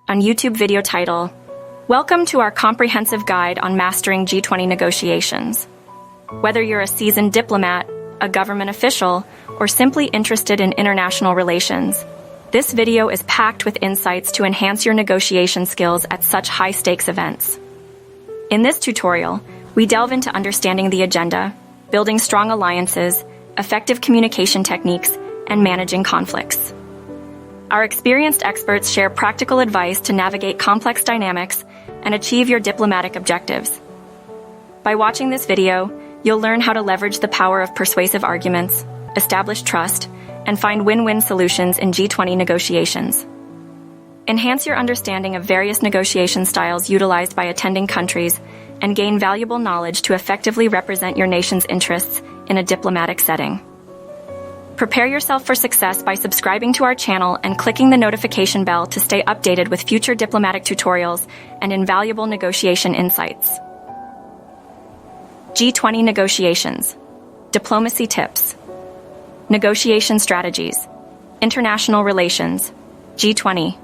on YouTube video title, Welcome to our comprehensive guide on mastering G20 negotiations. Whether you're a seasoned diplomat, a government official, or simply interested in international relations, this video is packed with insights to enhance your negotiation skills at such high-stakes events. In this tutorial, we delve into understanding the agenda, building strong alliances, effective communication techniques, and managing conflicts. Our experienced experts share practical advice to navigate complex dynamics and achieve your diplomatic objectives. By watching this video, you'll learn how to leverage the power of persuasive arguments, establish trust, and find win-win solutions in G20 negotiations. Enhance your understanding of various negotiation styles utilized by attending countries and gain valuable knowledge to effectively represent your nation's interests in a diplomatic setting. Prepare yourself for success by subscribing to our channel and clicking the notification bell to stay updated with future diplomatic tutorials and invaluable negotiation insights. G20 negotiations. Diplomacy tips. Negotiation strategies. International relations. G20.